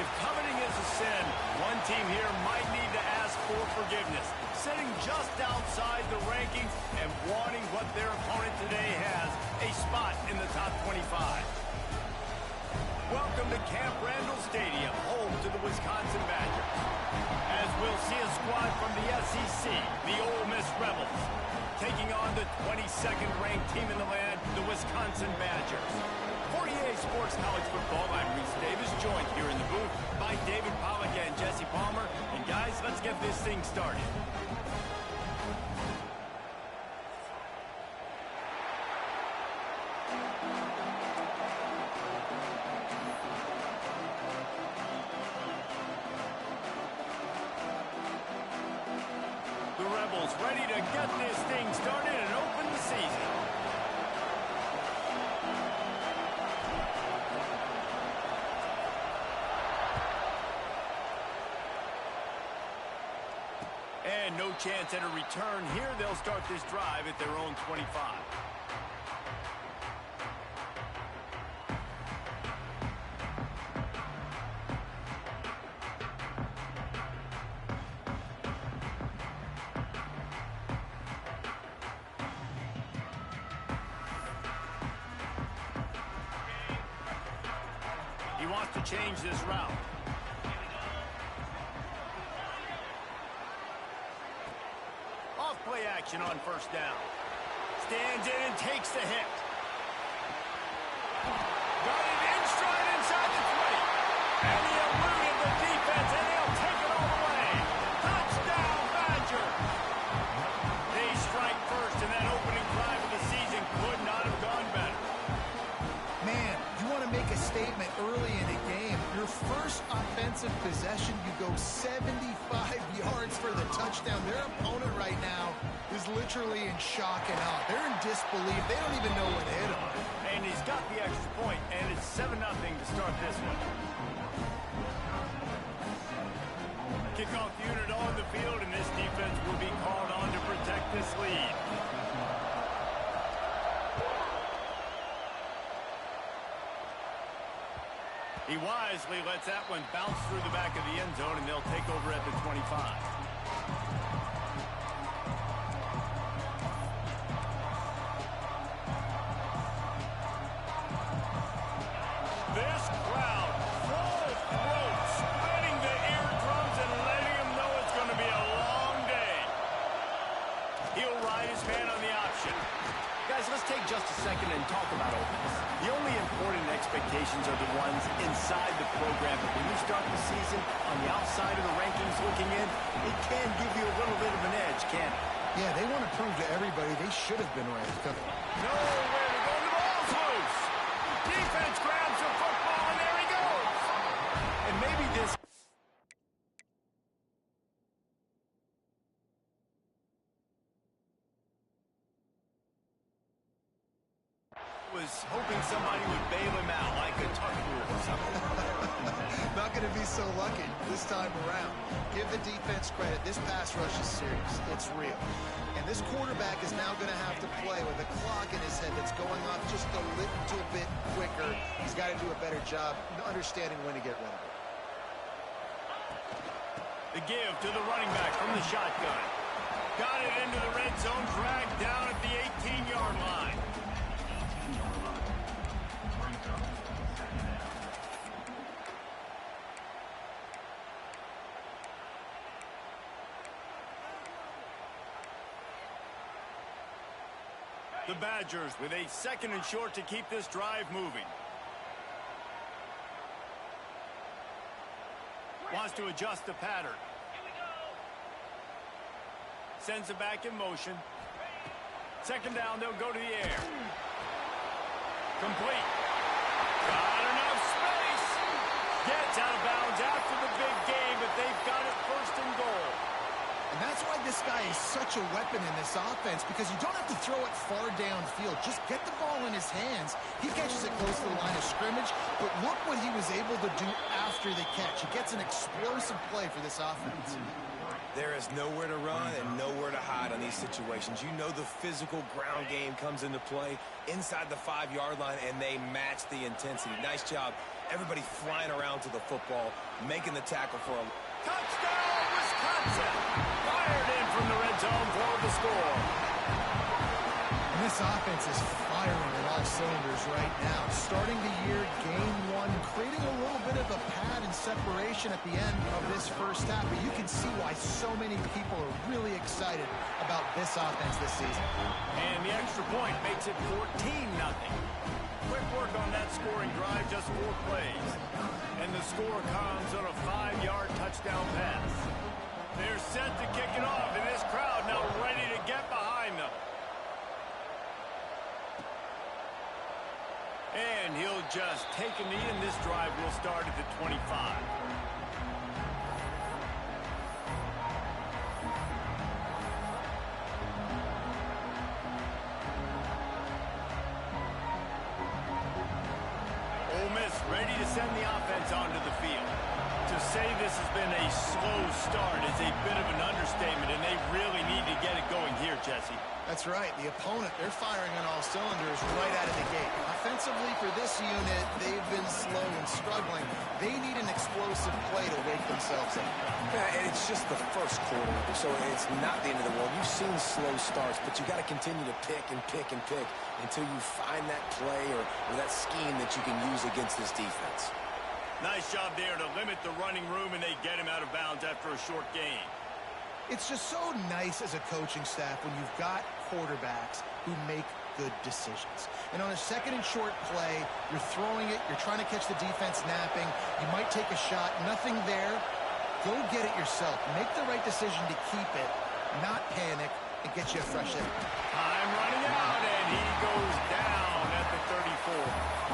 If coveting is a sin, one team here might need to ask for forgiveness, sitting just outside the rankings and wanting what their opponent today has, a spot in the top 25. Welcome to Camp Randall Stadium, home to the Wisconsin Badgers. As we'll see a squad from the SEC, the Ole Miss Rebels, taking on the 22nd ranked team in the land, the Wisconsin Badgers. For EA Sports College Football, I'm Reese Davis, joined here in the booth by David Pollack and Jesse Palmer. And guys, let's get this thing started. The Rebels ready to get this thing started and open the season. And no chance at a return here. They'll start this drive at their own 25. He wants to change this route. Off-play action on first down. Stands in and takes the hit. Got it in stride inside the 20. And he eluded the defense, and they'll take it all the way. Touchdown, Badgers! They strike first, and that opening drive of the season could not have gone better. Man, you want to make a statement early in a game. Your first offensive possession, you go 75 yards for the touchdown. Their opponent right now is literally in shock and awe. They're in disbelief. They don't even know where to hit him. And he's got the extra point, and it's 7-0 to start this one. Kickoff unit on the field, and this defense will be called on to protect this lead. He wisely lets that one bounce through the back of the end zone, and they'll take over at the 25. This crowd, full throat, splitting the eardrums and letting them know it's going to be a long day. He'll ride his man on the option. Guys, let's take just a second and talk about opens. The only important expectations are the ones inside the program. But when you start the season on the outside of the rankings looking in, it can give you a little bit of an edge, can't it? Yeah, they want to prove to everybody they should have been ranked. Nowhere to go. The ball's loose. Defense grabs the football, and there he goes. And maybe this was hoping somebody would bail him out like a tuck rule or something. Not going to be so lucky this time around. Give the defense credit. This pass rush is serious. It's real. And this quarterback is now going to have to play with a clock in his head that's going off just a little bit quicker. He's got to do a better job understanding when to get rid of it. The give to the running back from the shotgun. Got it into the red zone, dragged down at the 18-yard line. The Badgers with a 2nd and short to keep this drive moving. Wants to adjust the pattern. Sends it back in motion. 2nd down, they'll go to the air. Complete. Got enough space. Gets out of bounds after the big game, but they've got it 1st and goal. And that's why this guy is such a weapon in this offense, because you don't have to throw it far downfield. Just get the ball in his hands. He catches it close to the line of scrimmage, but look what he was able to do after the catch. He gets an explosive play for this offense. There is nowhere to run and nowhere to hide on these situations. You know the physical ground game comes into play inside the 5-yard line, and they match the intensity. Nice job. Everybody flying around to the football, making the tackle for a touchdown, Wisconsin! Fired in from the red zone for the score. And this offense is firing on all cylinders right now. Starting the year, game one, creating a little bit of a pad and separation at the end of this first half. But you can see why so many people are really excited about this offense this season. And the extra point makes it 14-0. Quick work on that scoring drive, just 4 plays. And the score comes on a 5-yard touchdown pass. They're set to kick it off, and this crowd now ready to get behind them. And he'll just take a knee, and this drive will start at the 25. Ole Miss ready to send the offense onto the field. To say this has been a slow start is a bit of an understatement, and they really need to get it going here, Jesse. That's right. The opponent, they're firing on all cylinders right out of the gate. Offensively for this unit, they've been slow and struggling. They need an explosive play to wake themselves up. Yeah, and it's just the first quarter, so it's not the end of the world. You've seen slow starts, but you got to continue to pick and pick and pick until you find that play or that scheme that you can use against this defense. Nice job there to limit the running room, and they get him out of bounds after a short gain. It's just so nice as a coaching staff when you've got quarterbacks who make good decisions. And on a second and short play, you're throwing it, you're trying to catch the defense napping, you might take a shot, nothing there. Go get it yourself. Make the right decision to keep it, not panic, and get you a fresh hit. Time running out, and he goes down at the 34.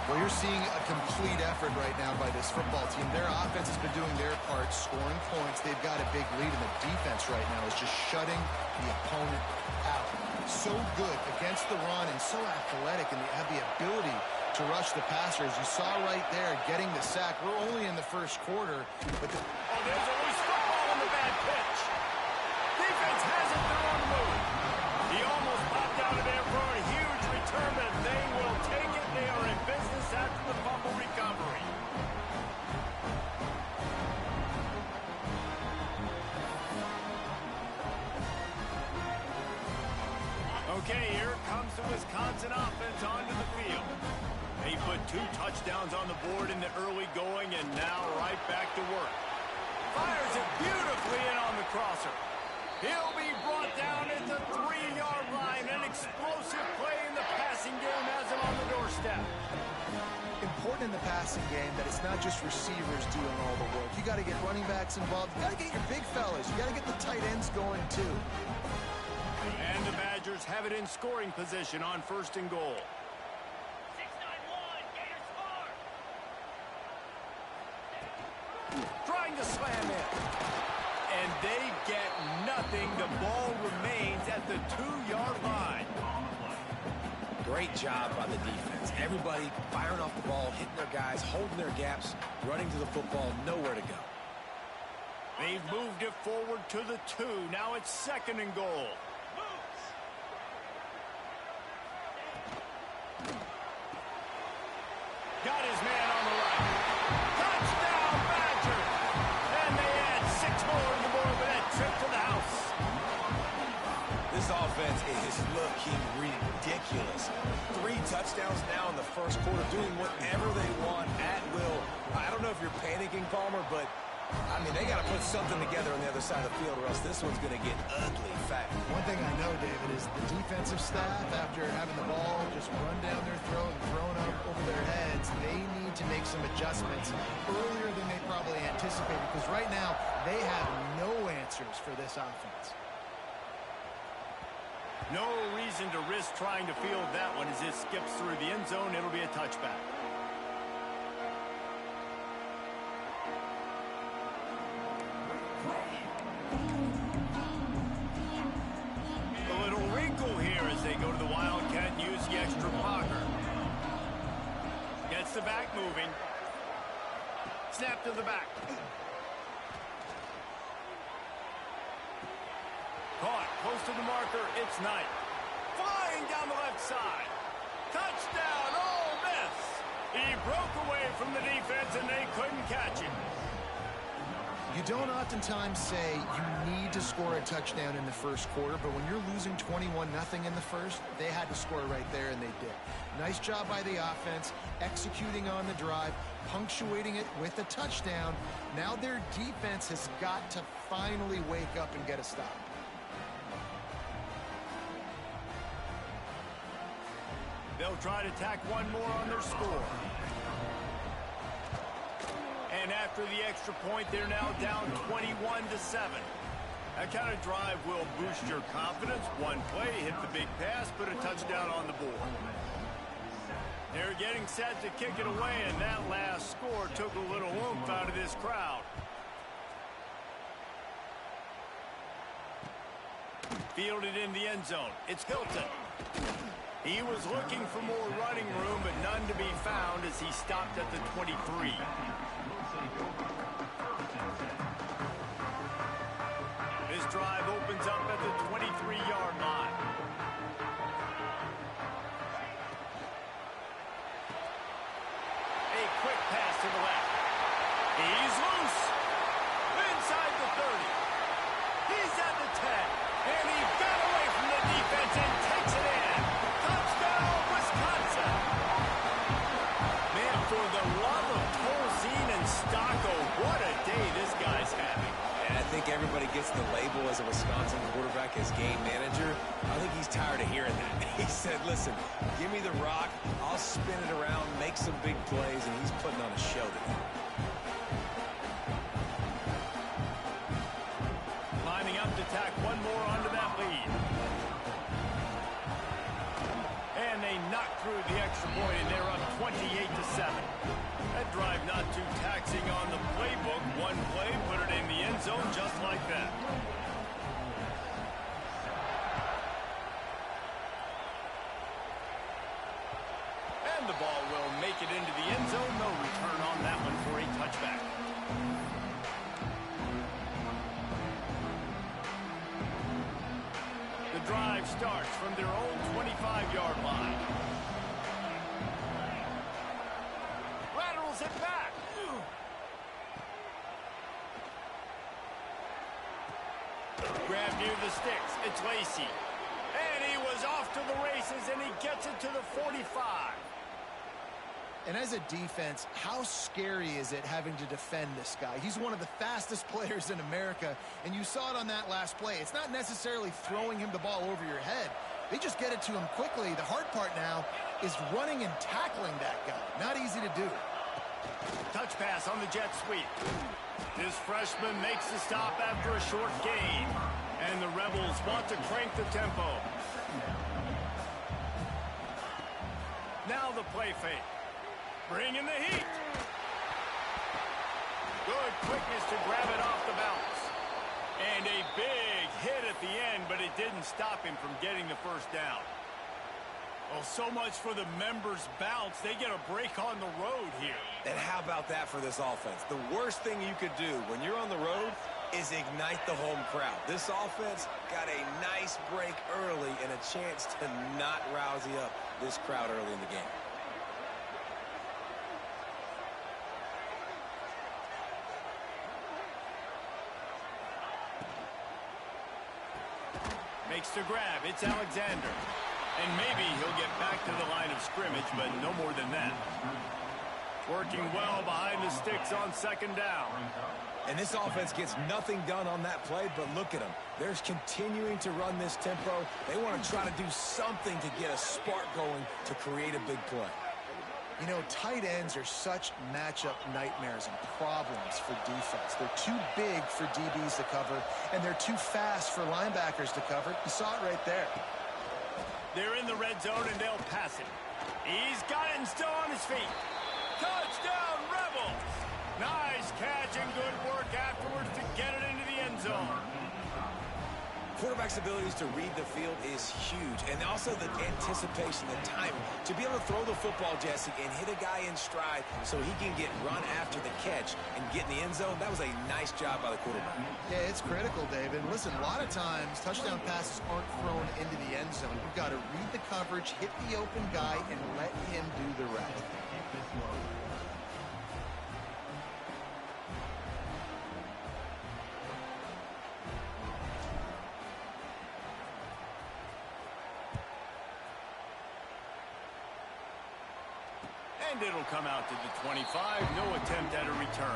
Well, you're seeing a complete effort right now by this football team. Their offense has been doing their part, scoring points. They've got a big lead, and the defense right now is just shutting the opponent out. So good against the run and so athletic, and they have the ability to rush the passer. As you saw right there, getting the sack. We're only in the first quarter, but there's always football in the bad pitch. Defense has it, they're on the move. He almost popped out of there for a huge return, but they will take it. They are in business after the fumble recovery. Okay, here comes the Wisconsin offense onto the field. They put 2 touchdowns on the board in the early going, and now right back to work. Fires it beautifully in on the crosser. He'll be brought down at the 3-yard line. An explosive play in the passing game has him on the doorstep. Important in the passing game that it's not just receivers doing all the work. You got to get running backs involved. You got to get your big fellas. You got to get the tight ends going too. And the Badgers have it in scoring position on 1st and goal. 6-9-1, Gators score. Trying to slam in. And they get nothing. The ball remains at the 2-yard line. Great job by the defense. Everybody firing off the ball, hitting their guys, holding their gaps, running to the football, nowhere to go. They've moved it forward to the 2. Now it's 2nd and goal. Got his man on the right. Touchdown, Badgers! And they add 6 more to the board with that trip to the house. This offense is looking ridiculous. 3 touchdowns now in the first quarter, doing whatever they want at will. I don't know if you're panicking, Palmer, but I mean, they got to put something together on the other side of the field, or else this one's going to get ugly fast. One thing I know, David, is the defensive staff, after having the ball just run down their throat and thrown up over their heads, they need to make some adjustments earlier than they probably anticipated, because right now they have no answers for this offense. No reason to risk trying to field that one as it skips through the end zone. It'll be a touchback. A little wrinkle here as they go to the Wildcat and use the extra blocker. Gets the back moving. Snap to the back. to the marker. It's Knight. Flying down the left side. Touchdown, Ole Miss. He broke away from the defense, and they couldn't catch him. You don't oftentimes say you need to score a touchdown in the first quarter, but when you're losing 21-0 in the first, they had to score right there, and they did. Nice job by the offense, executing on the drive, punctuating it with a touchdown. Now their defense has got to finally wake up and get a stop. They'll try to tack one more on their score. And after the extra point, they're now down 21-7. That kind of drive will boost your confidence. One play, hit the big pass, put a touchdown on the board. They're getting set to kick it away, and that last score took a little oomph out of this crowd. Fielded in the end zone. It's Hilton. He was looking for more running room, but none to be found as he stopped at the 23. This drive opens up at the 23-yard line. A quick pass to the left. He's loose. Inside the 30. He's at the 10. And he got away from the defense and takes it in. Touchdown, Wisconsin. Man, for the love of Tolzien and Stocco, what a day this guy's having. And I think everybody gets the label as a Wisconsin quarterback as game manager. I think he's tired of hearing that. He said, listen, give me the rock, I'll spin it around, make some big plays, and he's putting on a show today. Lining up to tack one more onto that lead. And they knock through the extra point, and they're up 28-7. That drive not too taxing on the playbook. One play, put it in the end zone just like that. And the ball will make it into the end zone. No return on that one for a touchback. The drive starts from their own 25-yard line. Rattles it back. Grab near the sticks. It's Lacey. And he was off to the races, and he gets it to the 45. And as a defense, how scary is it having to defend this guy? He's one of the fastest players in America, and you saw it on that last play. It's not necessarily throwing him the ball over your head. They just get it to him quickly. The hard part now is running and tackling that guy. Not easy to do. Touch pass on the jet sweep. This freshman makes the stop after a short gain. And the Rebels want to crank the tempo. Now the play fake. Bring in the heat. Good quickness to grab it off the bounce. And a big hit at the end, but it didn't stop him from getting the first down. Well, so much for the members' bounce. They get a break on the road here. And how about that for this offense? The worst thing you could do when you're on the road is ignite the home crowd. This offense got a nice break early and a chance to not rousey up this crowd early in the game. Makes the grab. It's Alexander. And maybe he'll get back to the line of scrimmage, but no more than that. Working well behind the sticks on second down. And this offense gets nothing done on that play, but look at them. They're continuing to run this tempo. They want to try to do something to get a spark going to create a big play. You know, tight ends are such matchup nightmares and problems for defense. They're too big for DBs to cover, and they're too fast for linebackers to cover. You saw it right there. They're in the red zone, and they'll pass it. He's got it and still on his feet. Touchdown, Rebels! Nice catch and good work afterwards to get it into the end zone. Quarterback's abilities to read the field is huge, and also the anticipation, the timing. To be able to throw the football, Jesse, and hit a guy in stride so he can get run after the catch and get in the end zone, that was a nice job by the quarterback. Yeah, it's critical, David. Listen, a lot of times touchdown passes aren't thrown into the end zone. You've got to read the coverage, hit the open guy, and let him do the rest. And it'll come out to the 25. No attempt at a return.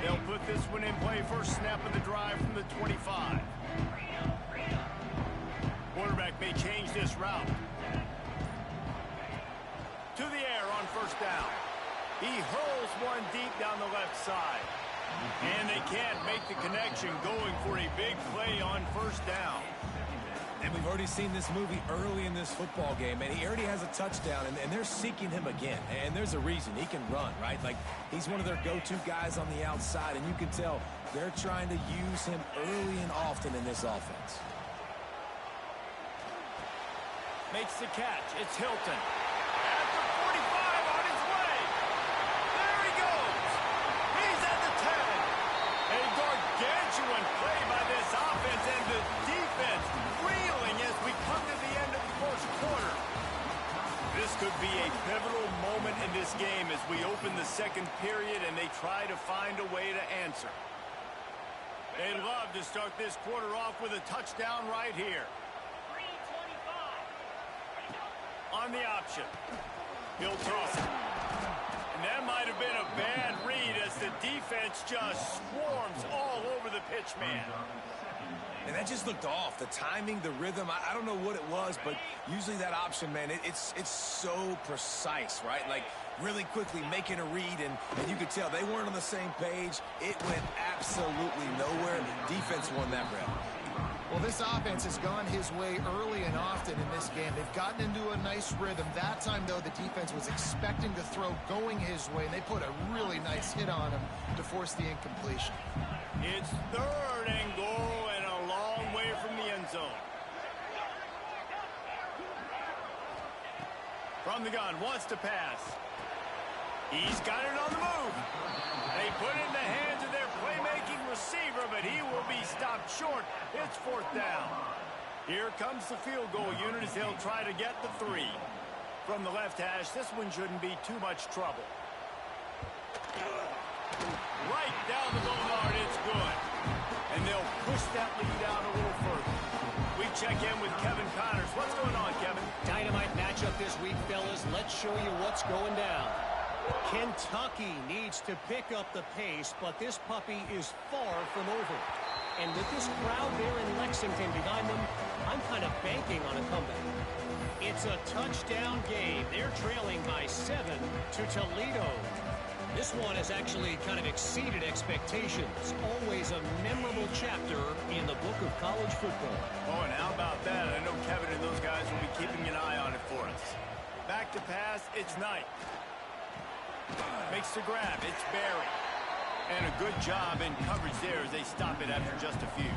They'll put this one in play. First snap of the drive from the 25. Quarterback may change this route. To the air on first down. He hurls one deep down the left side. And they can't make the connection, going for a big play on first down. And we've already seen this movie early in this football game, and he already has a touchdown, and they're seeking him again. And there's a reason. He can run, right? Like, he's one of their go-to guys on the outside, and you can tell they're trying to use him early and often in this offense. Makes the catch. It's Hilton. At the 45, on his way. There he goes. He's at the 10. A gargantuan play by this offense, and the defense reeling as we come to the end of the first quarter. This could be a pivotal moment in this game as we open the second period and they try to find a way to answer. They'd love to start this quarter off with a touchdown right here. On the option. He'll toss it. And that might have been a bad read as the defense just swarms all over the pitch man. And that just looked off. The timing, the rhythm, I don't know what it was, but usually that option, man, it's so precise, right? Like, really quickly making a read, and you could tell they weren't on the same page. It went absolutely nowhere. Defense won that rep. Well, this offense has gone his way early and often in this game. They've gotten into a nice rhythm. That time, though, the defense was expecting the throw going his way, and they put a really nice hit on him to force the incompletion. It's third and goal and a long way from the end zone. From the gun, wants to pass. He's got it on the move. They put it in the hands of their playmaking receiver, but he will be stopped short. It's fourth down. Here comes the field goal unit as they'll try to get the 3. From the left hash, this one shouldn't be too much trouble. Right down the goal yard, it's good. And they'll push that lead out a little further. We check in with Kevin Connors. What's going on, Kevin? Dynamite matchup this week, fellas. Let's show you what's going down. Kentucky needs to pick up the pace, but this puppy is far from over. And with this crowd there in Lexington behind them, I'm kind of banking on a comeback. It's a touchdown game. They're trailing by 7 to Toledo. This one has actually kind of exceeded expectations. Always a memorable chapter in the book of college football. Oh, and how about that? I know Kevin and those guys will be keeping an eye on it for us. Back to pass, it's Knight. Makes the grab, it's Barry. And a good job in coverage there as they stop it after just a few.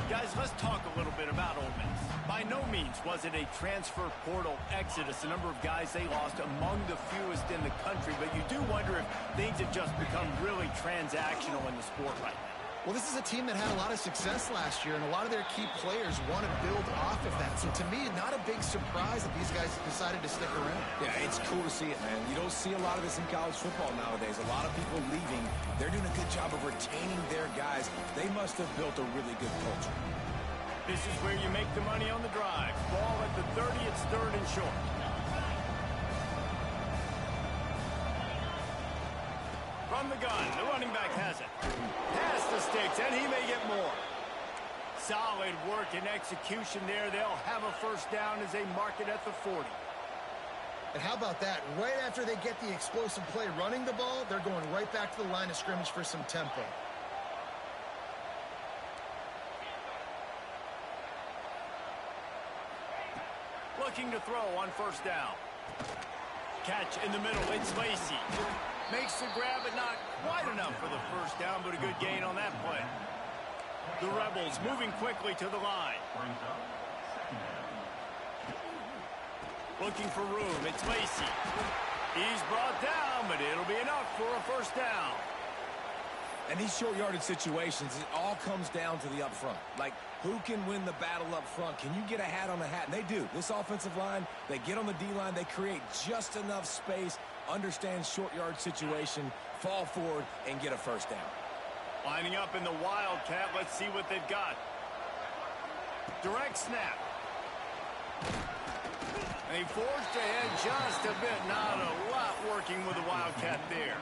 Guys, let's talk a little bit about Ole Miss. By no means was it a transfer portal exodus. The number of guys they lost among the fewest in the country, but you do wonder if things have just become really transactional in the sport right now. Well, this is a team that had a lot of success last year, and a lot of their key players want to build off of that. So to me, not a big surprise that these guys decided to stick around. Yeah, it's cool to see it, man. You don't see a lot of this in college football nowadays. A lot of people leaving. They're doing a good job of retaining their guys. They must have built a really good culture. This is where you make the money on the drive. Ball at the 30, it's third and short. From the gun, the running back has it. Pass the sticks, and he may get more. Solid work and execution there. They'll have a first down as they mark it at the 40. And how about that? Right after they get the explosive play running the ball, they're going right back to the line of scrimmage for some tempo. looking to throw on first down. Catch in the middle. It's Lacey. Makes the grab, but not quite enough for the first down, but a good gain on that play. The Rebels moving quickly to the line. Looking for room. It's Lacey. He's brought down, but it'll be enough for a first down. And these short yardage situations, it all comes down to the up front. Like, who can win the battle up front? Can you get a hat on a hat? And they do. This offensive line, they get on the D-line, they create just enough space, understand short yard situation, fall forward, and get a first down. Lining up in the Wildcat. Let's see what they've got. Direct snap. They forced ahead just a bit. Not a lot working with the Wildcat there.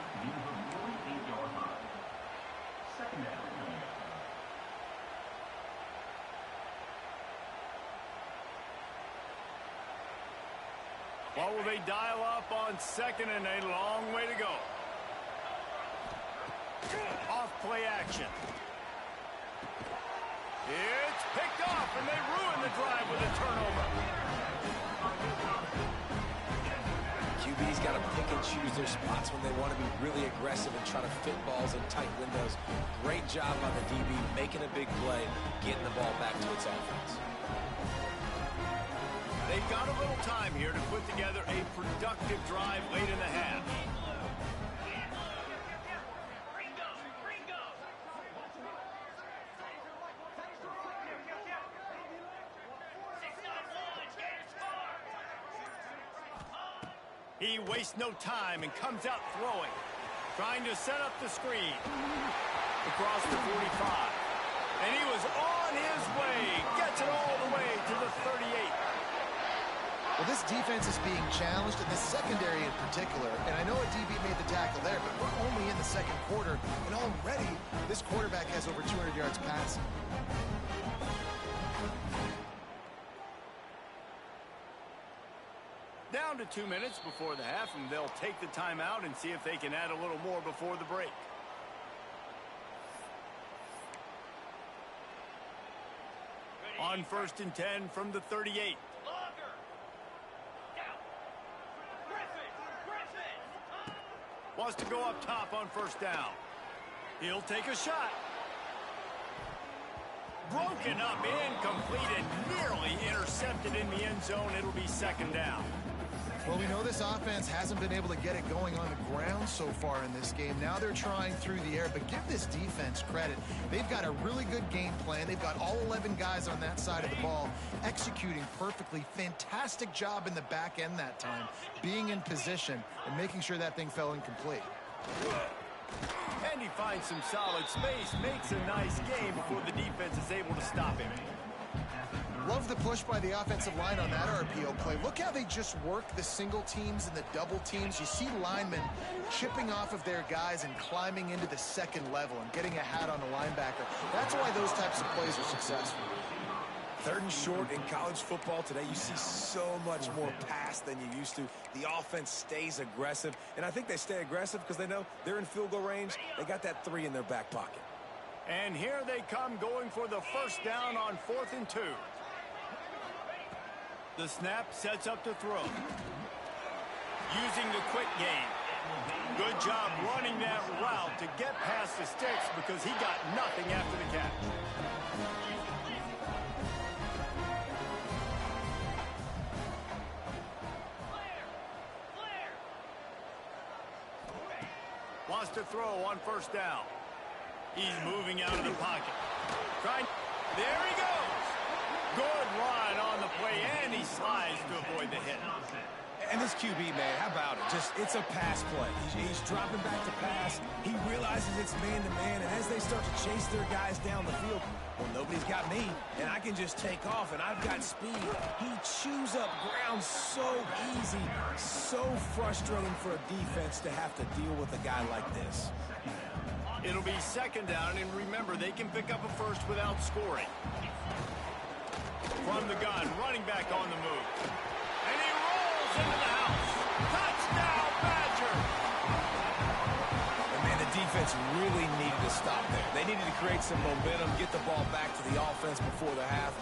What will they dial up on second and a long way to go? Off play action. It's picked off, and they ruin the drive with a turnover. QB's got to pick and choose their spots when they want to be really aggressive and try to fit balls in tight windows. Great job on the DB, making a big play, getting the ball back to its offense. They've got a little time here to put together a productive drive late in the half. He wastes no time and comes out throwing. Trying to set up the screen. Across the 45. And he was on his way. Gets it all the way to the 38. Well, this defense is being challenged, and this secondary in particular. And I know a DB made the tackle there, but we're only in the second quarter, and already this quarterback has over 200 yards passing. Down to 2 minutes before the half, and they'll take the timeout and see if they can add a little more before the break. On 1st and 10 from the 38. Wants to go up top on first down. He'll take a shot. Broken up, incomplete, and nearly intercepted in the end zone. It'll be second down. Well, we know this offense hasn't been able to get it going on the ground so far in this game. Now they're trying through the air, but give this defense credit. They've got a really good game plan. They've got all 11 guys on that side of the ball executing perfectly. Fantastic job in the back end that time, being in position and making sure that thing fell incomplete. And he finds some solid space, makes a nice game before the defense is able to stop him. Love the push by the offensive line on that RPO play. Look how they just work the single teams and the double teams. You see linemen chipping off of their guys and climbing into the second level and getting a hat on the linebacker. That's why those types of plays are successful. 3rd and short in college football today, you see so much more pass than you used to. The offense stays aggressive, and I think they stay aggressive because they know they're in field goal range. They got that 3 in their back pocket. And here they come going for the first down on 4th and 2. The snap sets up to throw. Using the quick game. Good job running that route to get past the sticks because he got nothing after the catch. Wants to throw on first down. He's moving out of the pocket. There he goes. Good run on the play, and he slides to avoid the hit. And this QB, man, how about it? It's a pass play. He's dropping back to pass. He realizes it's man-to-man, and as they start to chase their guys down the field, well, nobody's got me, and I can just take off, and I've got speed. He chews up ground so easy, so frustrating for a defense to have to deal with a guy like this. It'll be second down, and remember, they can pick up a first without scoring. From the gun, running back on the move. And he rolls into the house. Touchdown, Badger! And man, the defense defense really needed to stop there. They needed to create some momentum, get the ball back to the offense before the half.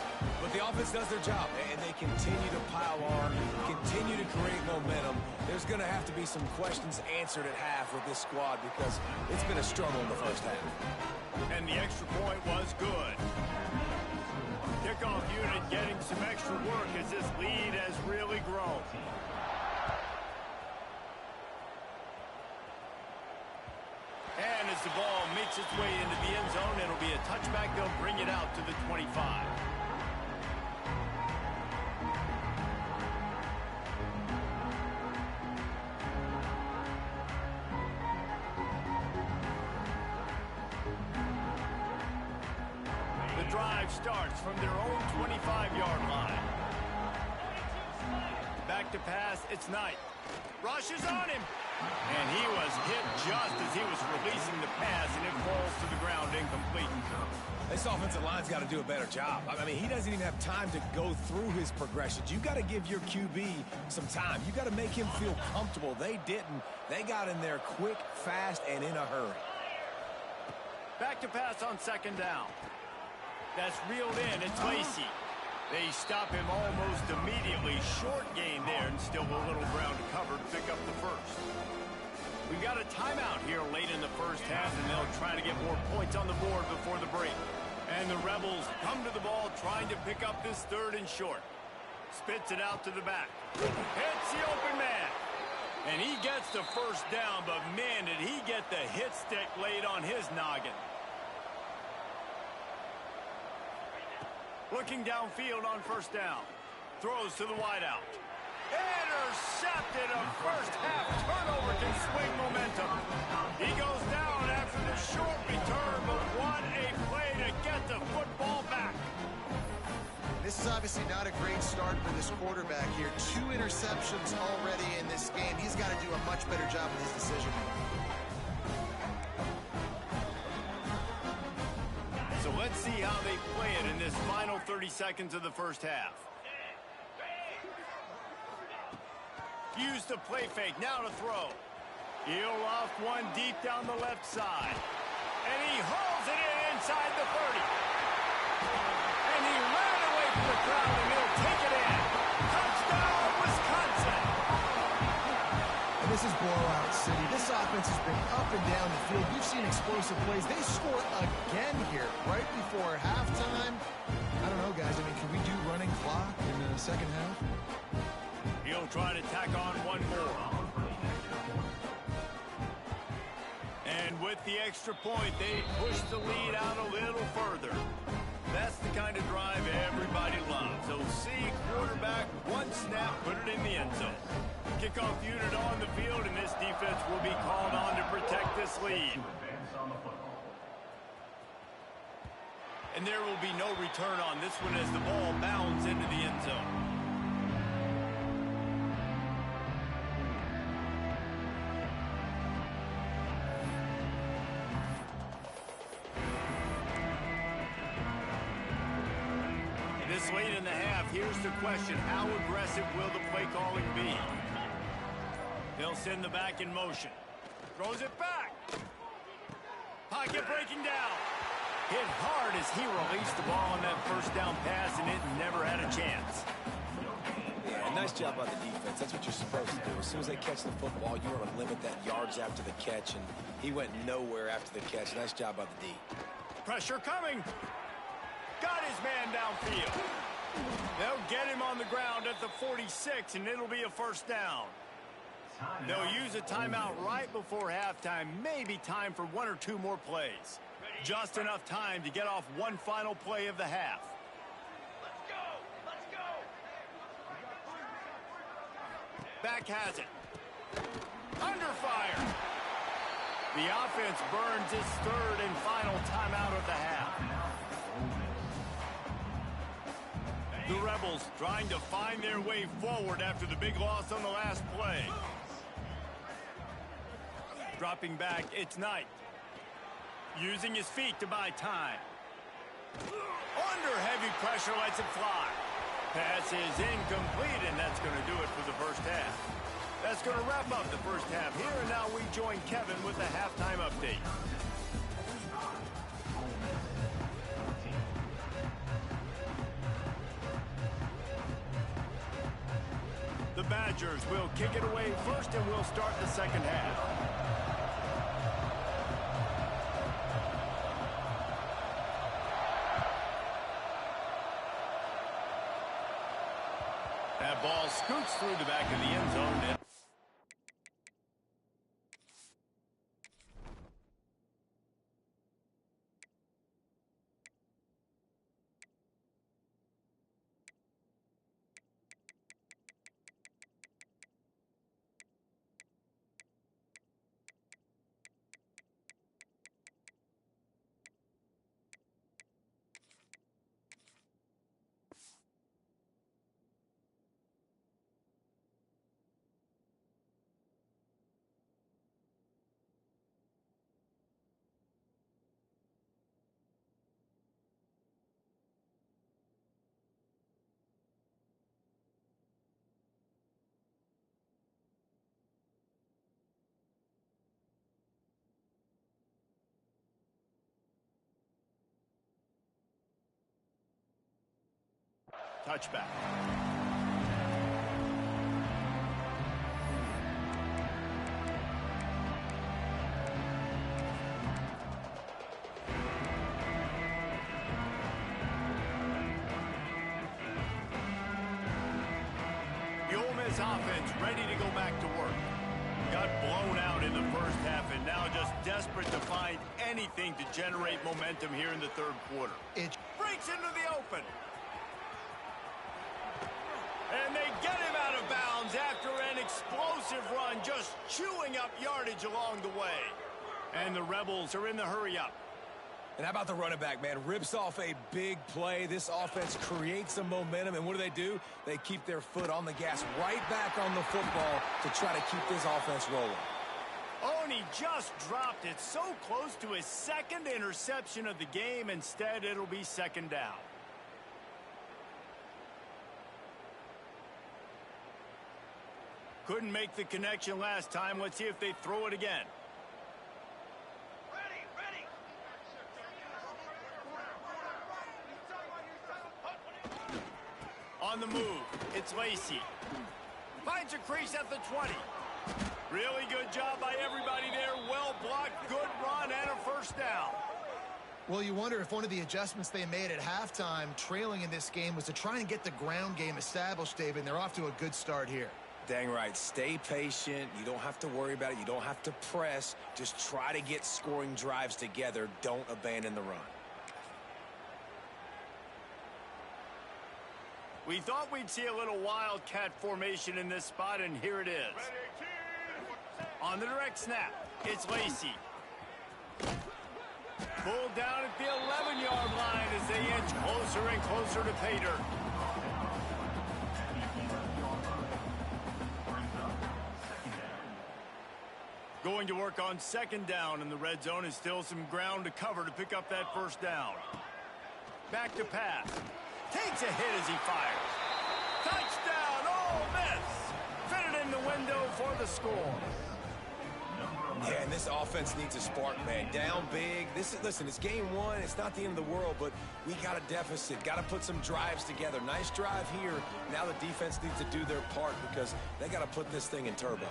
But the offense does their job, and they continue to pile on, continue to create momentum. There's going to have to be some questions answered at half with this squad because it's been a struggle in the first half. And the extra point was good. Kickoff unit getting some extra work as this lead has really grown. And as the ball makes its way into the end zone, it'll be a touchback. They'll bring it out to the 25. The drive starts from their own 25-yard line. Back to pass, it's Knight. Rush is on him. And he was hit just as he was releasing the pass, and it falls to the ground incomplete. This offensive line's got to do a better job. I mean, he doesn't even have time to go through his progressions. You got to give your QB some time. You got to make him feel comfortable. They didn't. They got in there quick, fast, and in a hurry. Back to pass on second down. That's reeled in. It's Lacey. They stop him almost immediately. Short gain there, and still a little ground to cover to pick up the first. We've got a timeout here late in the first half, and they'll try to get more points on the board before the break. And the Rebels come to the ball trying to pick up this third and short. Spits it out to the back. Hits the open man. And he gets the first down, but man, did he get the hit stick laid on his noggin. Looking downfield on first down. Throws to the wideout. Intercepted. A first half turnover can swing momentum. He goes down after the short return, but what a play to get the football back. This is obviously not a great start for this quarterback here. 2 interceptions already in this game. He's got to do a much better job with his decision. So let's see how they play it in this final 30 seconds of the first half. Use the play fake, now to throw. He'll off one deep down the left side. And he hauls it in inside the 30. And he ran away from the crowd, and he'll take it in. Touchdown, Wisconsin! And this is blowout city. This offense has been up and down the field. We've seen explosive plays. They score again here right before halftime. I don't know, guys. I mean, can we do running clock in the second half? He'll try to tack on one more. And with the extra point, they push the lead out a little further. That's the kind of drive everybody loves. So see quarterback, one snap, put it in the end zone. Kickoff unit on the field, and this defense will be called on to protect this lead. And there will be no return on this one as the ball bounds into the end zone. This late in the half, here's the question. How aggressive will the play calling be? They'll send the back in motion. Throws it back. Pocket breaking down. Hit hard as he released the ball on that first down pass, and it never had a chance. Yeah, nice job by the defense. That's what you're supposed to do. As soon as they catch the football, you want to limit that yards after the catch, and he went nowhere after the catch. Nice job by the D. Pressure coming. Got his man downfield. They'll get him on the ground at the 46, and it'll be a first down. They'll use a timeout right before halftime. Maybe time for 1 or 2 more plays. Just enough time to get off one final play of the half. Let's go! Let's go! Back has it. Under fire. The offense burns its third and final timeout of the half. The Rebels trying to find their way forward after the big loss on the last play. Dropping back, it's Knight. Using his feet to buy time. Under heavy pressure, lets it fly. Pass is incomplete, and that's going to do it for the first half. That's going to wrap up the first half here, and now we join Kevin with the halftime update. The Badgers will kick it away first, and we'll start the second half. That ball scoots through the back of the end zone. Touchback. The Ole Miss offense ready to go back to work. Got blown out in the first half and now just desperate to find anything to generate momentum here in the third quarter. It breaks into the open. And they get him out of bounds after an explosive run, just chewing up yardage along the way. And the Rebels are in the hurry-up. And how about the running back, man? Rips off a big play. This offense creates some momentum, and what do? They keep their foot on the gas right back on the football to try to keep this offense rolling. Oh, and he just dropped it so close to his second interception of the game. Instead, it'll be second down. Couldn't make the connection last time. Let's see if they throw it again. Ready. On the move, it's Lacey. Finds a crease at the 20. Really good job by everybody there. Well blocked, good run, and a first down. Well, you wonder if one of the adjustments they made at halftime, trailing in this game, was to try and get the ground game established, David, and they're off to a good start here. Dang right. Stay patient. You don't have to worry about it. You don't have to press. Just try to get scoring drives together. Don't abandon the run. We thought we'd see a little wildcat formation in this spot, and here it is. On the direct snap, it's Lacey. Pulled down at the 11-yard line as they inch closer and closer to pay dirt. Going to work on second down in the red zone, and still some ground to cover to pick up that first down. Back to pass. Takes a hit as he fires. Touchdown, Ole Miss! Fitted in the window for the score. Yeah, and this offense needs a spark, man. Down big. Listen, it's game one. It's not the end of the world, but we got a deficit. Got to put some drives together. Nice drive here. Now the defense needs to do their part because they got to put this thing in turbo.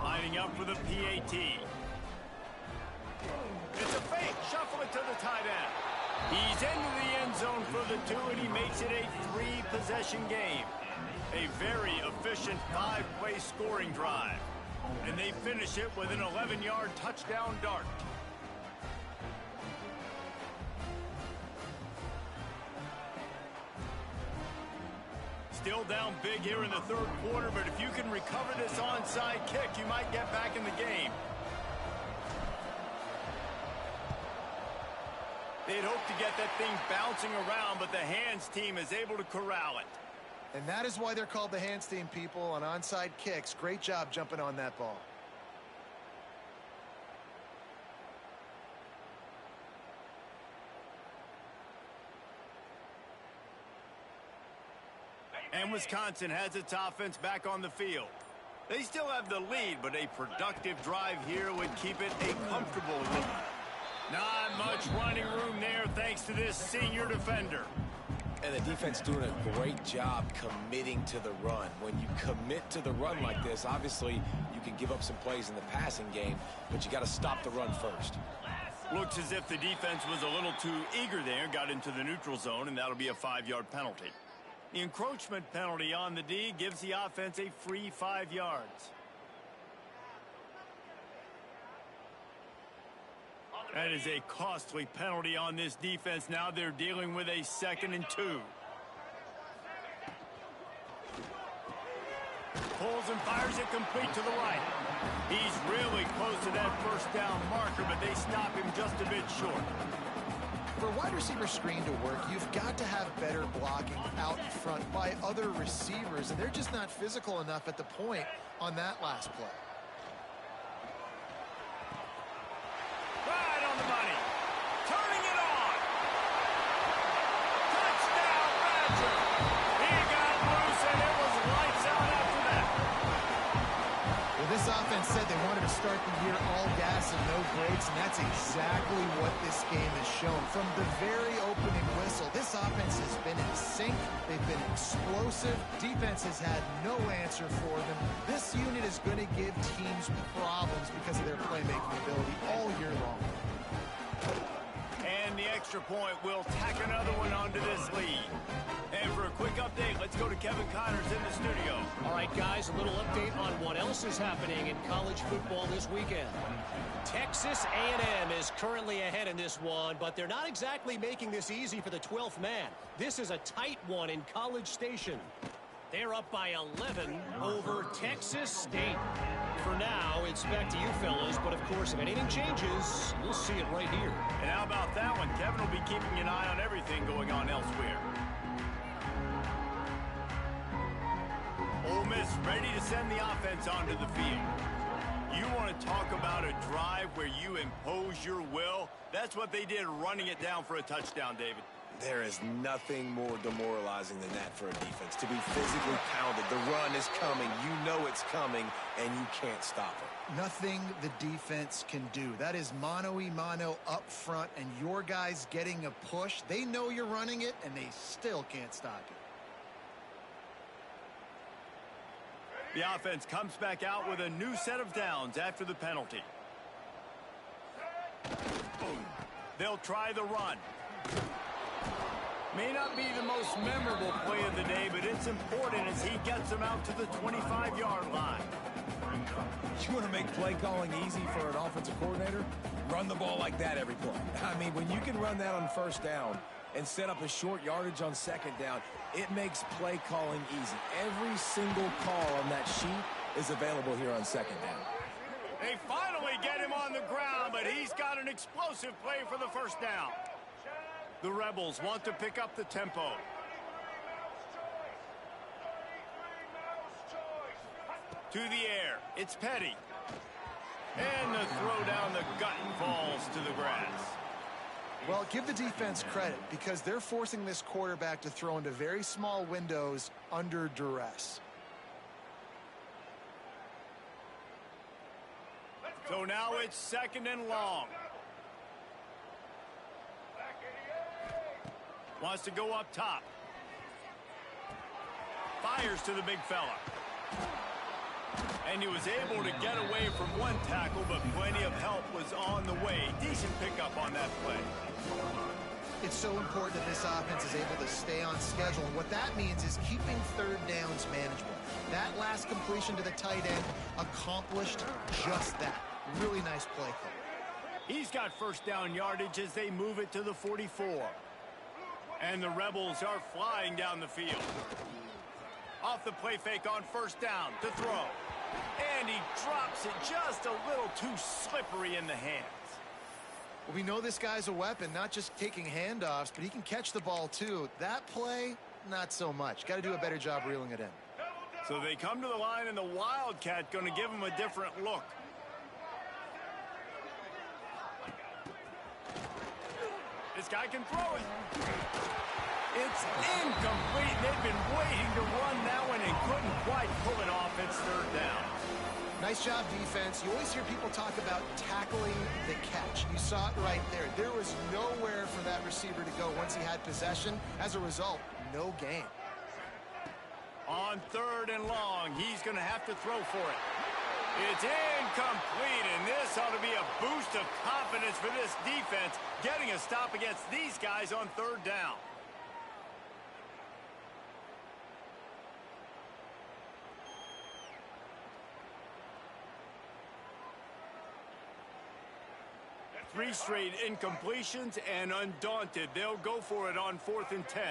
Lining up for the PAT. It's a fake. Shuffle it to the tight end. He's into the end zone for the 2, and he makes it a 3-possession game. A very efficient 5-play scoring drive. And they finish it with an 11-yard touchdown dart. Still down big here in the third quarter, but if you can recover this onside kick, you might get back in the game. They'd hope to get that thing bouncing around, but the hands team is able to corral it. And that is why they're called the hands team, people, on onside kicks. Great job jumping on that ball. And Wisconsin has its offense back on the field. They still have the lead, but a productive drive here would keep it a comfortable lead. Not much running room there thanks to this senior defender. And the defense doing a great job committing to the run. When you commit to the run like this, obviously you can give up some plays in the passing game, but you got to stop the run first. Looks as if the defense was a little too eager there, got into the neutral zone, and that'll be a 5-yard penalty. The encroachment penalty on the D gives the offense a free 5 yards. That is a costly penalty on this defense. Now they're dealing with a 2nd and 2. Pulls and fires it complete to the right. He's really close to that first down marker, but they stop him just a bit short. For a wide receiver screen to work, you've got to have better blocking out front by other receivers, and they're just not physical enough at the point on that last play. Right on the money. Turning it on. Touchdown, Badger. He got loose, and it was lights out after that. Well, this offense said they wanted to start the year all gas and no brakes, and that's exactly what this game has shown. From the very opening whistle, this offense has been in sync. They've been explosive. Defense has had no answer for them. This unit is going to give teams problems because of their playmaking ability all year long. And the extra point will tack another one onto this lead. And for a quick update, let's go to Kevin Connors in the studio. All right, guys, a little update on what else is happening in college football this weekend. Texas A&M is currently ahead in this one, but they're not exactly making this easy for the 12th man. This is a tight one in College Station. They're up by 11 over Texas State. For now, it's back to you fellas, but of course, if anything changes, we'll see it right here. And how about that one? Kevin will be keeping an eye on everything going on elsewhere. Ole Miss ready to send the offense onto the field. You want to talk about a drive where you impose your will? That's what they did running it down for a touchdown, David. There is nothing more demoralizing than that for a defense. To be physically pounded, the run is coming, you know it's coming, and you can't stop it. Nothing the defense can do. That is mano-a-mano up front, and your guys getting a push. They know you're running it, and they still can't stop it. The offense comes back out with a new set of downs after the penalty. They'll try the run. May not be the most memorable play of the day, but it's important as he gets them out to the 25-yard line. You want to make play calling easy for an offensive coordinator? Run the ball like that every play. I mean, when you can run that on first down and set up a short yardage on second down, it makes play calling easy. Every single call on that sheet is available here on second down. They finally get him on the ground, but he's got an explosive play for the first down. The Rebels want to pick up the tempo. To the air, it's Petty. And the throw down the gut falls to the grass. Well, give the defense credit because they're forcing this quarterback to throw into very small windows under duress. So now it's 2nd and long. Wants to go up top. Fires to the big fella. And he was able to get away from one tackle, but plenty of help was on the way. Decent pickup on that play. It's so important that this offense is able to stay on schedule. And what that means is keeping third downs manageable. That last completion to the tight end accomplished just that. Really nice play call. He's got first down yardage as they move it to the 44. And the Rebels are flying down the field. Off the play fake on first down to throw. And he drops it just a little too slippery in the hands. Well, we know this guy's a weapon, not just taking handoffs, but he can catch the ball too. That play, not so much. Got to do a better job reeling it in. So they come to the line, and the Wildcat going to give him a different look. This guy can throw it. It's incomplete. They've been waiting to run that one and couldn't quite pull it off. It's third down. Nice job, defense. You always hear people talk about tackling the catch. You saw it right there. There was nowhere for that receiver to go once he had possession. As a result, no gain. On third and long, he's going to have to throw for it. It's incomplete, and this ought to be a boost of confidence for this defense, getting a stop against these guys on third down. Three straight incompletions, and undaunted, they'll go for it on 4th and 10.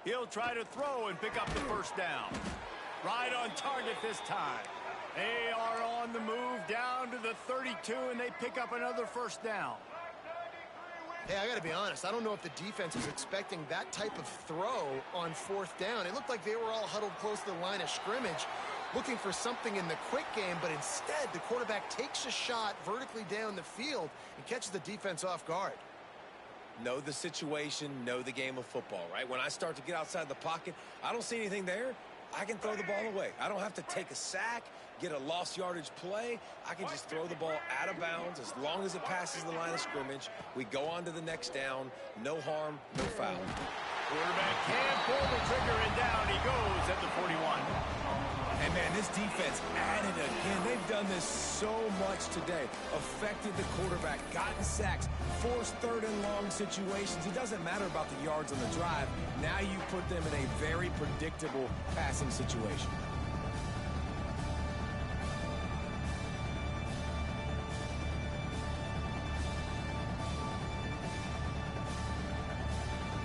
He'll try to throw and pick up the first down. Right on target this time. They are on the move down to the 32, and they pick up another first down. Hey, I got to be honest. I don't know if the defense was expecting that type of throw on 4th down. It looked like they were all huddled close to the line of scrimmage, looking for something in the quick game, but instead the quarterback takes a shot vertically down the field and catches the defense off guard. Know the situation, know the game of football, right? When I start to get outside the pocket, I don't see anything there, I can throw the ball away. I don't have to take a sack, get a lost yardage play. I can just throw the ball out of bounds as long as it passes the line of scrimmage. We go on to the next down. No harm, no foul. Quarterback can pull the trigger, and down he goes at the 41. And, man, this defense added again. They've done this so much today. Affected the quarterback, gotten sacks, forced third and long situations. It doesn't matter about the yards on the drive. Now you put them in a very predictable passing situation.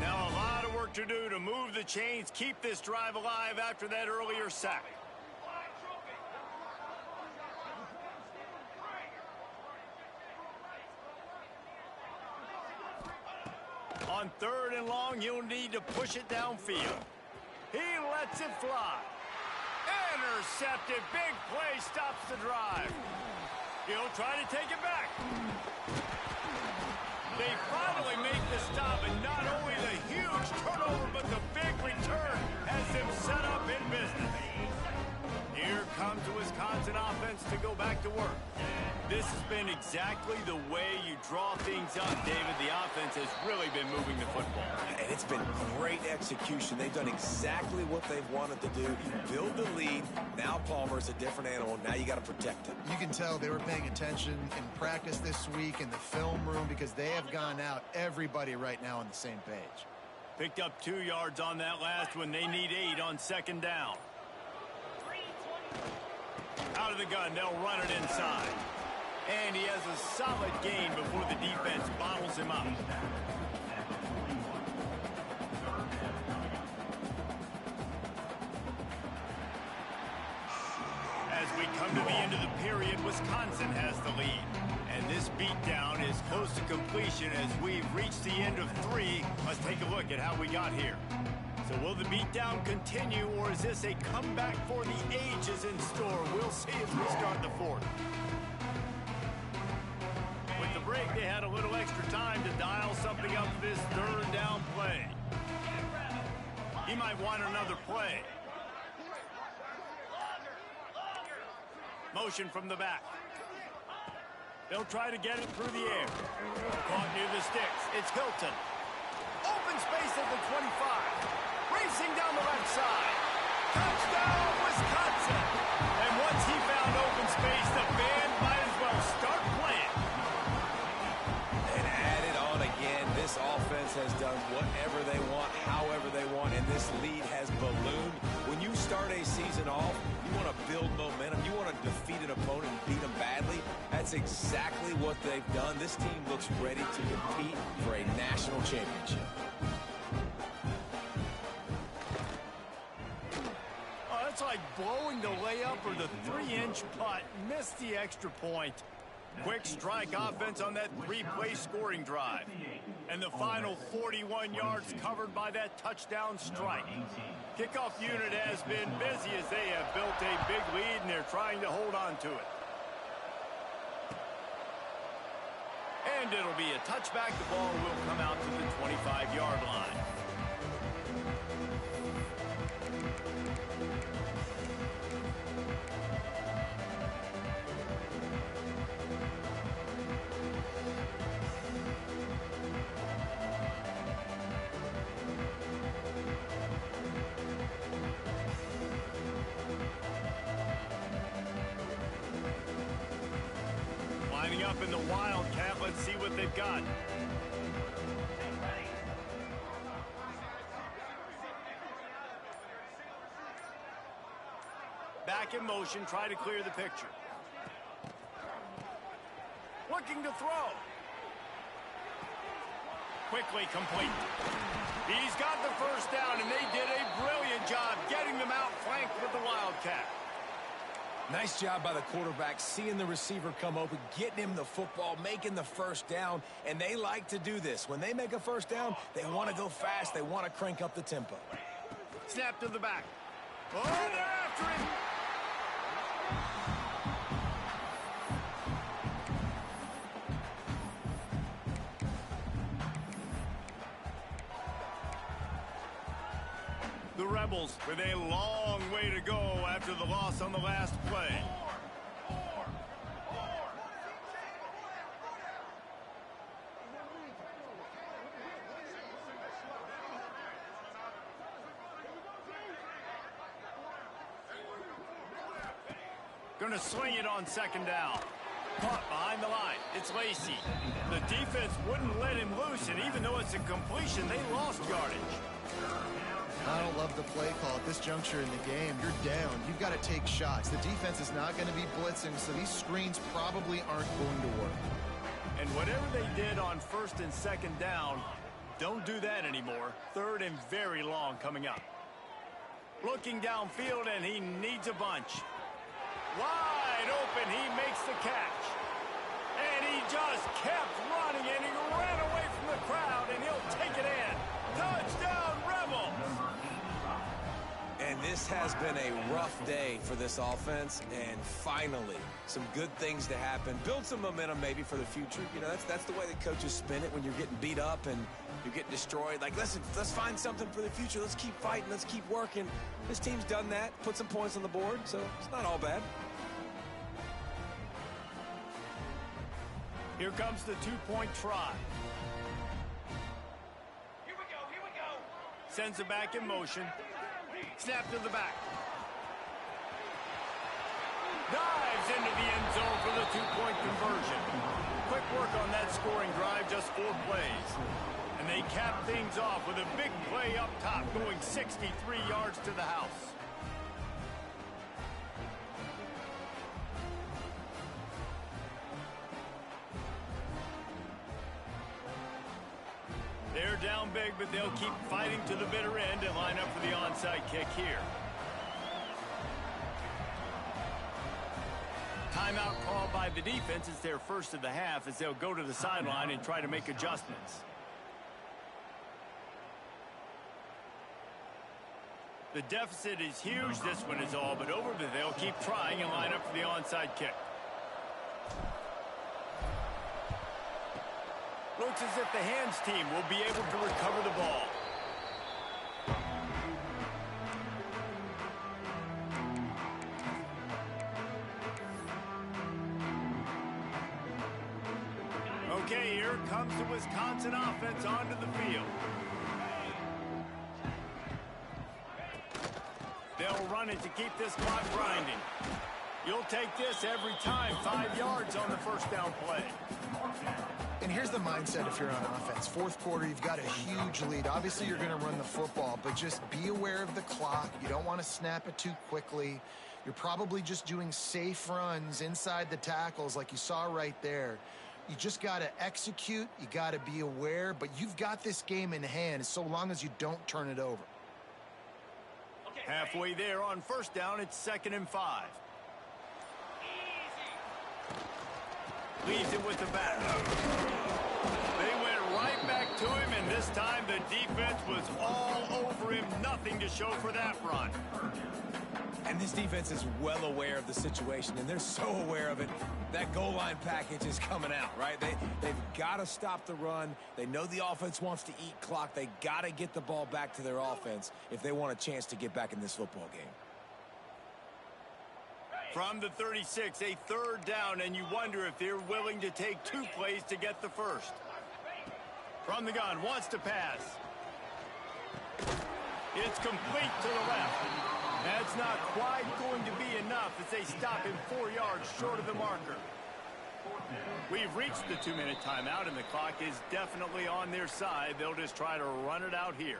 Now a lot of work to do to move the chains, keep this drive alive after that earlier sack. On third and long, you'll need to push it downfield. He lets it fly. Intercepted. Big play stops the drive. He'll try to take it back. They finally make the stop, and not only the huge turnover, but the big return has them set up in business. Here comes the Wisconsin offense to go back to work. This has been exactly the way you draw things up, David. The offense has really been moving the football. And it's been great execution. They've done exactly what they've wanted to do. Build the lead. Now Palmer's a different animal. Now you got to protect him. You can tell they were paying attention in practice this week in the film room because they have gone out, everybody right now on the same page. Picked up 2 yards on that last one. They need 8 on second down. Out of the gun, they'll run it inside. And he has a solid gain before the defense bottles him up. As we come to the end of the period, Wisconsin has the lead. And this beatdown is close to completion as we've reached the end of 3. Let's take a look at how we got here. So will the beatdown continue, or is this a comeback for the ages in store? We'll see as we start the 4th. With the break, they had a little extra time to dial something up for this third down play. He might want another play. Motion from the back. They'll try to get it through the air. Caught near the sticks. It's Hilton. Open space at the 25. Racing down the left side. Touchdown, Wisconsin. And once he found open space, the band might as well start playing. And add it on again. This offense has done whatever they want, however they want, and this lead has ballooned. When you start a season off, you want to build momentum. You want to defeat an opponent and beat them badly. That's exactly what they've done. This team looks ready to compete for a national championship. It's like blowing the layup or the 3-inch putt. Missed the extra point. Quick strike offense on that 3-play scoring drive. And the final 41 yards covered by that touchdown strike. Kickoff unit has been busy as they have built a big lead, and they're trying to hold on to it. And it'll be a touchback. The ball will come out to the 25-yard line. Lining up in the Wildcat. Let's see what they've got. Back in motion, try to clear the picture. Looking to throw. Quickly complete. He's got the first down, and they did a brilliant job getting them out flanked with the Wildcat. Nice job by the quarterback, seeing the receiver come open, getting him the football, making the first down, and they like to do this. When they make a first down, they want to go fast. They want to crank up the tempo. Snap to the back. Oh, they're after him. The Rebels with a long way to go after the loss on the last play. Going to swing it on second down. Caught behind the line. It's Lacey. The defense wouldn't let him loose, and even though it's a completion, they lost yardage. I don't love the play call at this juncture in the game. You're down. You've got to take shots. The defense is not going to be blitzing, so these screens probably aren't going to work. And whatever they did on first and second down, don't do that anymore. Third and very long coming up. Looking downfield, and he needs a bunch. Wide open, he makes the catch. And he just kept running, and he ran away from the crowd, and he'll take it in. Touchdown, Rebels! And this has been a rough day for this offense, and finally, some good things to happen. Build some momentum maybe for the future. You know, that's the way that coaches spin it when you're getting beat up and you're getting destroyed. Like, listen, let's find something for the future. Let's keep fighting. Let's keep working. This team's done that, put some points on the board, so it's not all bad. Here comes the two-point try. Here we go, here we go. Sends it back in motion. Snap to the back. Dives into the end zone for the two-point conversion. Quick work on that scoring drive, just 4 plays. And they cap things off with a big play up top, going 63 yards to the house. They're down big, but they'll keep fighting to the bitter end and line up for the onside kick here. Timeout called by the defense. It's their first of the half as they'll go to the sideline and try to make adjustments. The deficit is huge. This one is all but over, but they'll keep trying and line up for the onside kick. Looks as if the hands team will be able to recover the ball. Okay, here comes the Wisconsin offense onto the field. They'll run it to keep this clock grinding. You'll take this every time. 5 yards on the first down play. And here's the mindset if you're on offense. Fourth quarter, you've got a huge lead. Obviously, you're going to run the football, but just be aware of the clock. You don't want to snap it too quickly. You're probably just doing safe runs inside the tackles like you saw right there. You just got to execute. You got to be aware, but you've got this game in hand so long as you don't turn it over. Halfway there on first down, it's 2nd and 5. Leaves it with the back. They went right back to him, and this time the defense was all over him. Nothing to show for that run. And this defense is well aware of the situation, and they're so aware of it. That goal line package is coming out, right? They've got to stop the run. They know the offense wants to eat clock. They got to get the ball back to their offense if they want a chance to get back in this football game. From the 36, a third down, and you wonder if they're willing to take 2 plays to get the first. From the gun, wants to pass. It's complete to the left. That's not quite going to be enough as they stop him 4 yards short of the marker. We've reached the 2-minute timeout, and the clock is definitely on their side. They'll just try to run it out here.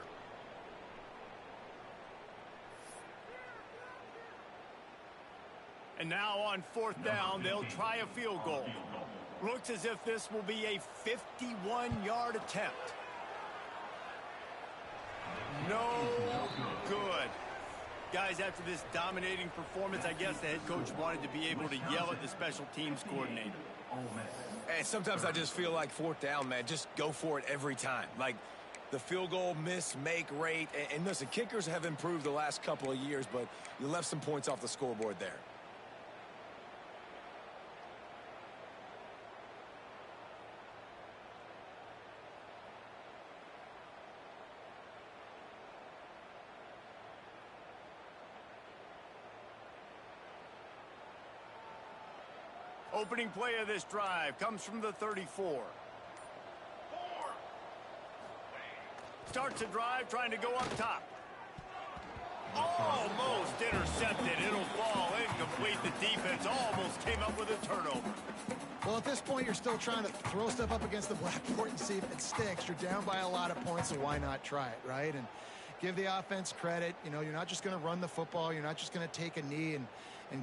And now on 4th down, they'll try a field goal. Looks as if this will be a 51-yard attempt. No good. Guys, after this dominating performance, I guess the head coach wanted to be able to yell at the special teams coordinator. And sometimes I just feel like 4th down, man, just go for it every time. Like the field goal miss-make rate. And listen, kickers have improved the last couple of years, but you left some points off the scoreboard there. Opening play of this drive comes from the 34. Starts a drive trying to go up top. Almost intercepted. It'll fall incomplete. The defense almost came up with a turnover. Well, at this point, you're still trying to throw stuff up against the blackboard and see if it sticks. You're down by a lot of points, so why not try it, right? And give the offense credit. You know, you're not just going to run the football. You're not just going to take a knee and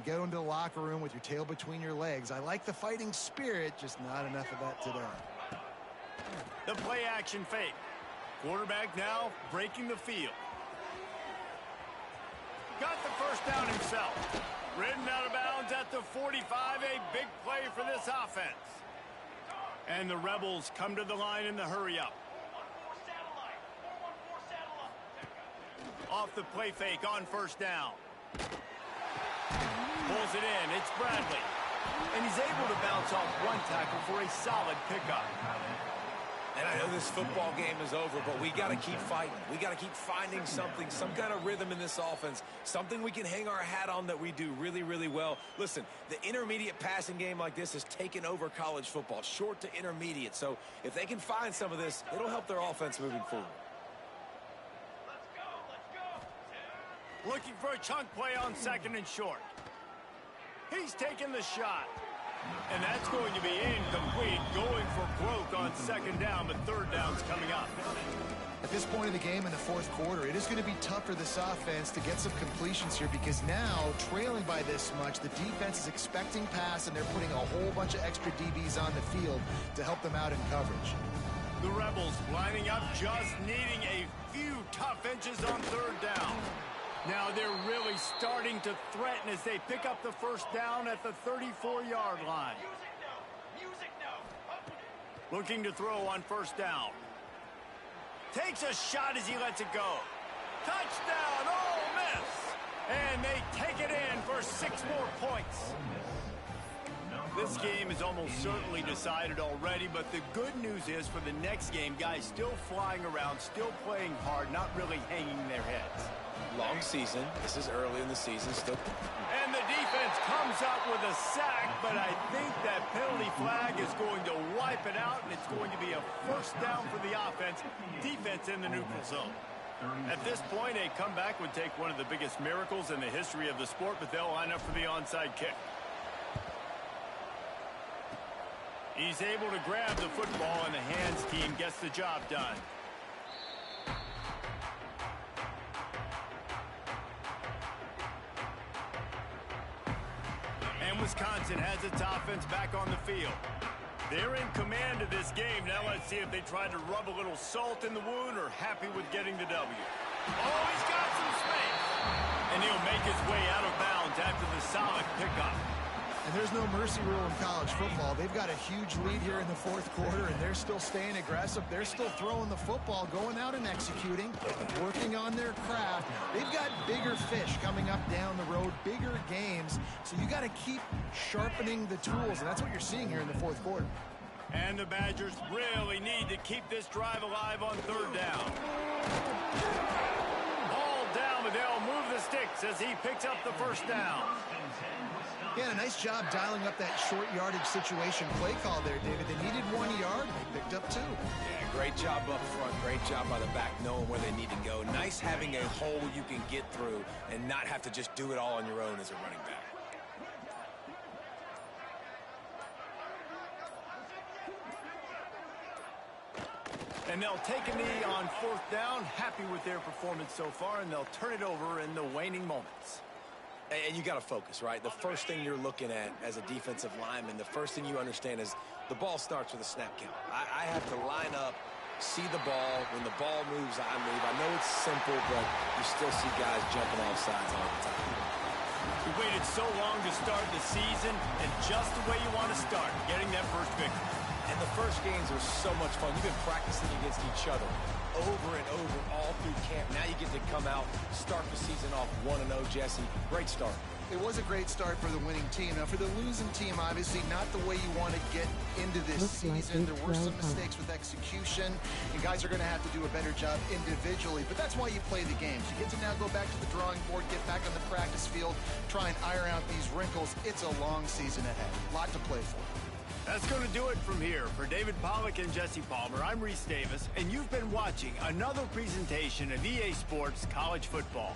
go into the locker room with your tail between your legs. I like the fighting spirit, just not enough of that today. The play action fake. Quarterback now breaking the field. Got the first down himself. Ridden out of bounds at the 45. A big play for this offense. And the Rebels come to the line in the hurry up. Off the play fake on first down. Pulls it in. It's Bradley. And he's able to bounce off one tackle for a solid pickup. And I know this football game is over, but we got to keep fighting. We got to keep finding something, some kind of rhythm in this offense, something we can hang our hat on that we do really, really well. Listen, the intermediate passing game like this has taken over college football, short to intermediate. So if they can find some of this, it'll help their offense moving forward. Looking for a chunk play on 2nd and short. He's taking the shot. And that's going to be incomplete. Going for broke on 2nd down, but 3rd down's coming up. At this point in the game in the 4th quarter, it is going to be tough for this offense to get some completions here because now, trailing by this much, the defense is expecting pass, and they're putting a whole bunch of extra DBs on the field to help them out in coverage. The Rebels lining up, just needing a few tough inches on 3rd down. Now they're really starting to threaten as they pick up the first down at the 34-yard line. Looking to throw on 1st down. Takes a shot as he lets it go. Touchdown, Ole Miss! And they take it in for 6 more points. This game is almost certainly decided already, but the good news is for the next game, guys still flying around, still playing hard, not really hanging their heads. Long season. This is early in the season still. And the defense comes up with a sack, but I think that penalty flag is going to wipe it out, and it's going to be a 1st down for the offense. Defense in the neutral zone. At this point, a comeback would take one of the biggest miracles in the history of the sport, but they'll line up for the onside kick. He's able to grab the football, and the hands team gets the job done. And Wisconsin has its offense back on the field. They're in command of this game. Now let's see if they try to rub a little salt in the wound or happy with getting the W. Oh, he's got some space. And he'll make his way out of bounds after the solid pickup. And there's no mercy rule in college football. They've got a huge lead here in the fourth quarter, and they're still staying aggressive. They're still throwing the football, going out and executing, working on their craft. They've got bigger fish coming up down the road, bigger games. So you got to keep sharpening the tools, and that's what you're seeing here in the fourth quarter. And the Badgers really need to keep this drive alive on third down. Ball down, but they'll move the sticks as he picks up the first down. Yeah, a nice job dialing up that short yardage situation play call there, David. They needed 1 yard. They picked up 2. Yeah, great job up front. Great job by the back knowing where they need to go. Nice having a hole you can get through and not have to just do it all on your own as a running back. And they'll take a knee on fourth down. Happy with their performance so far, and they'll turn it over in the waning moments. And you got to focus, right? The first thing you're looking at as a defensive lineman, the first thing you understand is the ball starts with a snap count. I have to line up, see the ball. When the ball moves, I move. I know it's simple, but you still see guys jumping off sides all the time. We waited so long to start the season, and just the way you want to start, getting that first victory. And the first games are so much fun. You've been practicing against each other over and over all through camp. Now you get to come out, start the season off 1-0, Jesse. Great start. It was a great start for the winning team. Now, for the losing team, obviously not the way you want to get into this season. There were some mistakes with execution, and guys are going to have to do a better job individually. But that's why you play the games. You get to now go back to the drawing board, get back on the practice field, try and iron out these wrinkles. It's a long season ahead. A lot to play for. That's going to do it from here. For David Pollack and Jesse Palmer, I'm Reese Davis, and you've been watching another presentation of EA Sports College Football.